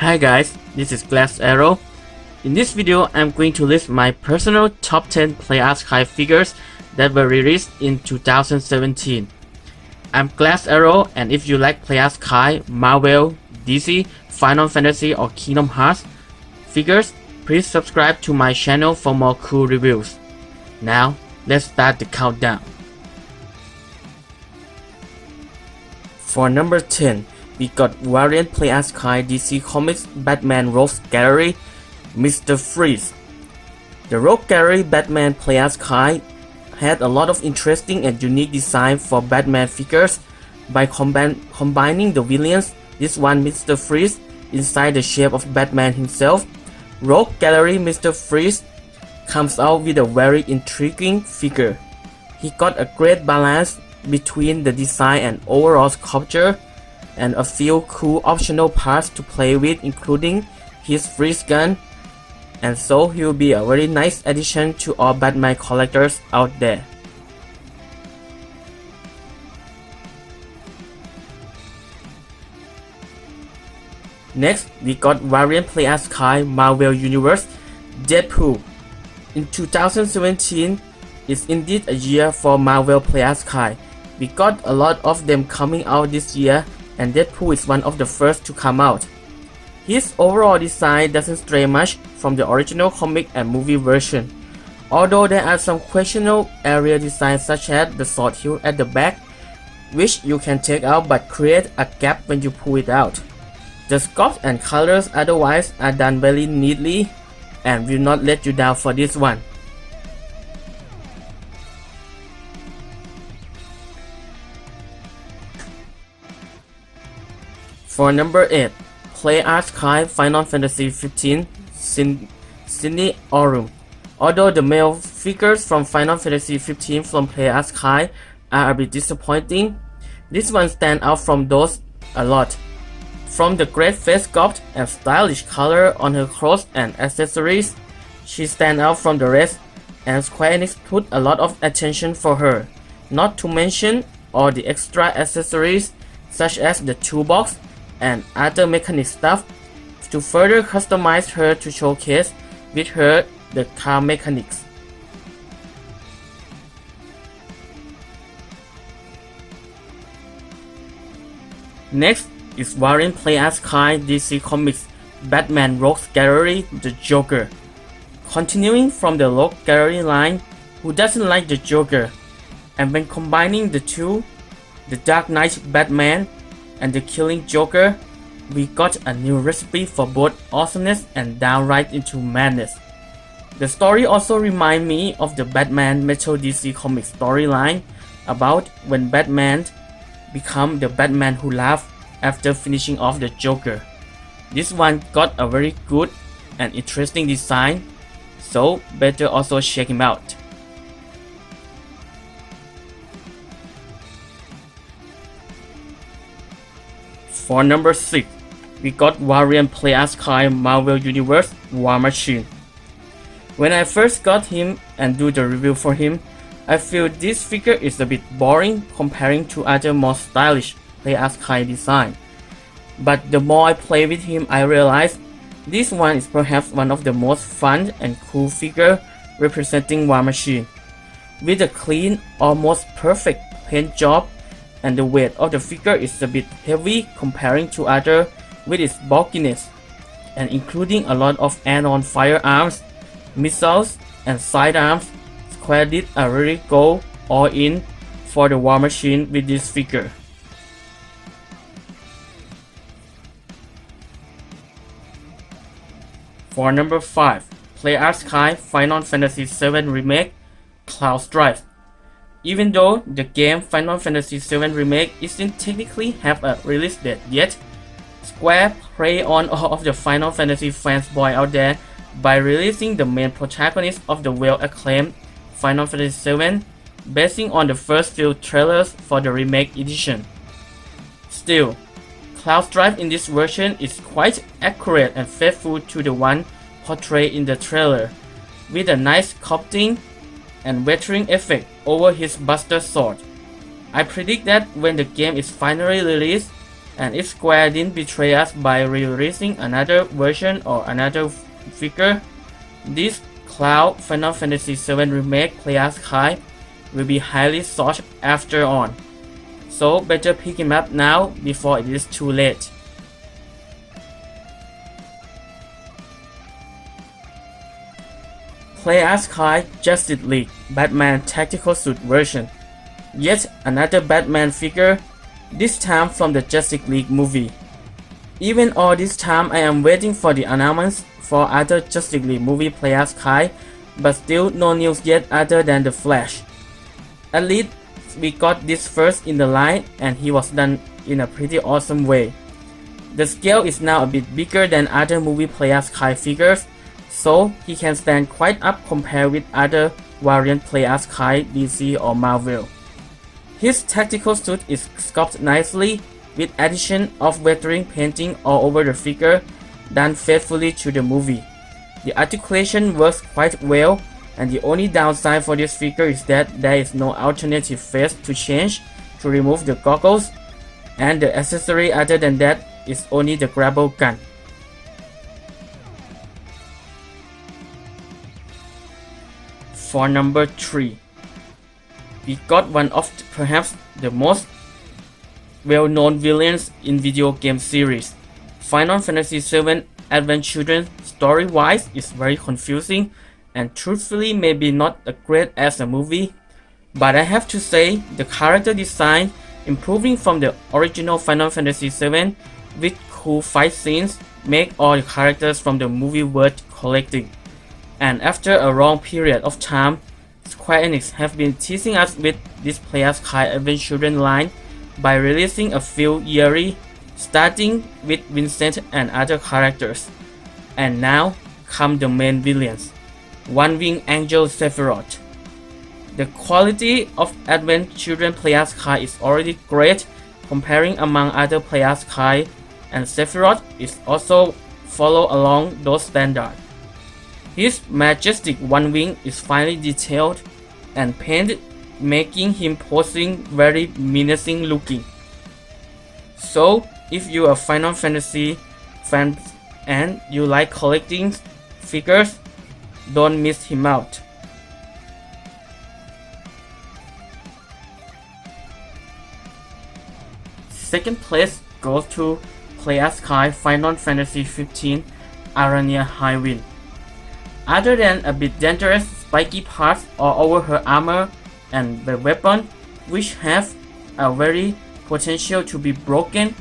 Hi guys, this is GlassArrow. In this video, I'm going to list my personal top 10 PlayArts figures that were released in 2017. I'm GlassArrow, and if you like PlayArts, Marvel, DC, Final Fantasy or Kingdom Hearts figures, please subscribe to my channel for more cool reviews. Now, let's start the countdown. For number 10, we got variant PlayArts DC Comics Batman Rogues Gallery, Mr. Freeze. The Rogue Gallery Batman PlayArts had a lot of interesting and unique design for Batman figures. By combining the villains, this one Mr. Freeze, inside the shape of Batman himself, Rogue Gallery Mr. Freeze comes out with a very intriguing figure. He got a great balance between the design and overall sculpture, and a few cool optional parts to play with, including his freeze gun, and so he will be a very nice addition to all Batman collectors out there. Next, we got variant PlayArts Marvel Universe Deadpool. In 2017, is indeed a year for Marvel PlayArts. We got a lot of them coming out this year, and Deadpool is one of the first to come out. His overall design doesn't stray much from the original comic and movie version, although there are some questionable area designs such as the sword hilt at the back, which you can take out but create a gap when you pull it out. The sculpt and colors otherwise are done very neatly and will not let you down for this one. For number 8, PlayArts Final Fantasy 15 Sefirot. Although the male figures from Final Fantasy 15 from PlayArts are a bit disappointing, this one stands out from those a lot. From the great face sculpt and stylish color on her clothes and accessories, she stands out from the rest, and Square Enix put a lot of attention for her, not to mention all the extra accessories such as the toolbox and other mechanic stuff to further customize her to showcase with her the car mechanics. Next is variant PlayArts DC Comics Batman Rogues Gallery The Joker. Continuing from the Rogue Gallery line, who doesn't like the Joker? And when combining the two, the Dark Knight Batman and the Killing Joker, we got a new recipe for both awesomeness and downright into madness. The story also reminds me of the Batman Metal DC Comics storyline about when Batman become the Batman who laughs after finishing off the Joker. This one got a very good and interesting design, so better also check him out. For number 6, we got variant PlayArts Marvel Universe War Machine. When I first got him and do the review for him, I feel this figure is a bit boring comparing to other more stylish PlayArts design. But the more I play with him, I realize this one is perhaps one of the most fun and cool figure representing War Machine. With a clean, almost perfect paint job, and the weight of the figure is a bit heavy comparing to other with its bulkiness, and including a lot of add-on firearms, missiles, and sidearms. Square did a really go all in for the War Machine with this figure. For number 5, PlayArts Final Fantasy 7 Remake Strife. Even though the game Final Fantasy 7 Remake isn't technically have a release date yet, Square prey on all of the Final Fantasy fansboy out there by releasing the main protagonist of the well-acclaimed Final Fantasy 7, basing on the first few trailers for the remake edition. Still, Strife in this version is quite accurate and faithful to the one portrayed in the trailer, with a nice sculpting and weathering effect over his Buster sword. I predict that when the game is finally released, And if Square didn't betray us by releasing another version or another figure, this Cloud Final Fantasy VII Remake Play as Kai will be highly sought after on. So better pick him up now before it is too late. Play as Kai Justice League Batman Tactical Suit version. Yet another Batman figure, this time from the Justice League movie. Even all this time I am waiting for the announcements for other Justice League movie Play as Kai, but still no news yet other than the Flash. At least we got this first in the line and he was done in a pretty awesome way. The scale is now a bit bigger than other movie Play as Kai figures, so he can stand quite up compared with other variant Play as Kai DC or Marvel. His tactical suit is sculpted nicely with addition of weathering painting all over the figure done faithfully to the movie. The articulation works quite well, and the only downside for this figure is that there is no alternative face to change to remove the goggles, and the accessory other than that is only the grapple gun. For number 3, we got one of perhaps the most well-known villains in video game series. Final Fantasy VII Advent Children story-wise is very confusing and truthfully maybe not as great as a movie, but I have to say the character design improving from the original Final Fantasy VII with cool fight scenes make all the characters from the movie worth collecting. And after a long period of time, Square Enix have been teasing us with this Play as Kai Advent Children line by releasing a few yearly, starting with Vincent and other characters. And now come the main villains, One-Winged Angel Sefirot. The quality of Advent Children Play as Kai is already great comparing among other Play as Kai, and Sefirot is also follow along those standards. His majestic one wing is finely detailed and painted, making him posing very menacing looking. So if you are a Final Fantasy fan and you like collecting figures, don't miss him out. Second place goes to Play as Kai Final Fantasy 15 Arania Highwind. Other than a bit dangerous spiky parts all over her armor and the weapon, which have a very potential to be broken,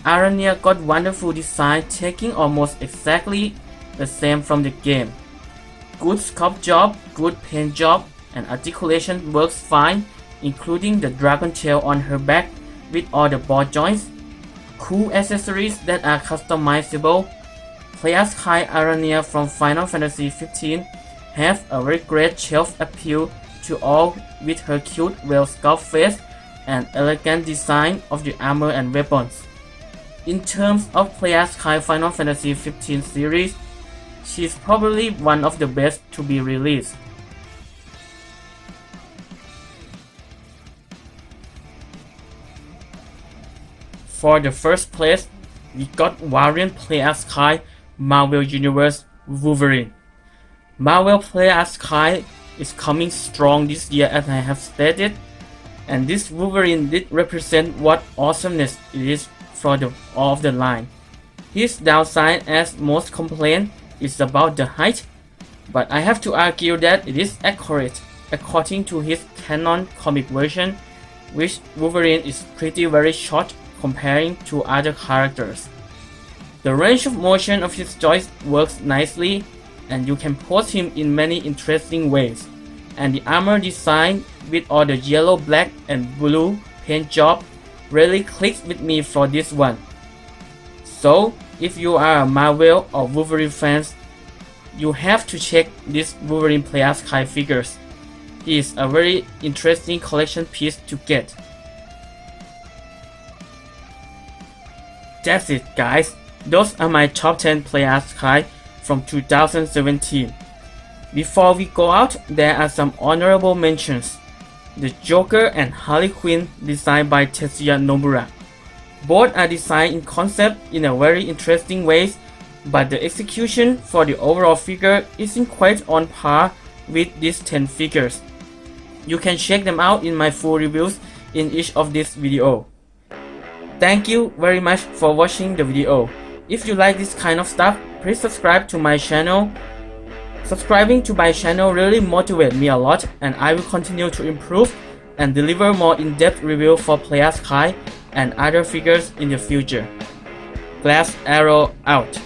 Arania got wonderful design taking almost exactly the same from the game. Good sculpt job, good paint job, and articulation works fine, including the dragon tail on her back with all the ball joints. Cool accessories that are customizable. Play as Kai Arania from Final Fantasy 15 have a very great shelf appeal to all with her cute, well-sculpted face and elegant design of the armor and weapons. In terms of Play as Kai Final Fantasy 15 series, she is probably one of the best to be released. For the first place, we got variant Play as Kai Marvel Universe Wolverine. Marvel Play as Kai is coming strong this year as I have stated, and this Wolverine did represent what awesomeness it is for all of the line. His downside, as most complain, is about the height, but I have to argue that it is accurate according to his canon comic version, which Wolverine is pretty very short comparing to other characters. The range of motion of his joints works nicely, and you can pose him in many interesting ways, and the armor design with all the yellow, black and blue paint job really clicks with me for this one. So if you are a Marvel or Wolverine fans, you have to check this Wolverine Play as Kai figures. He is a very interesting collection piece to get. That's it guys, those are my top 10 Play as Kai from 2017. Before we go out, there are some honorable mentions. The Joker and Harley Quinn designed by Tetsuya Nomura. Both are designed in concept in a very interesting ways, but the execution for the overall figure isn't quite on par with these 10 figures. You can check them out in my full reviews in each of this video. Thank you very much for watching the video. If you like this kind of stuff, please subscribe to my channel. Subscribing to my channel really motivates me a lot, and I will continue to improve and deliver more in-depth review for GlassArrow and other figures in the future. GlassArrow out.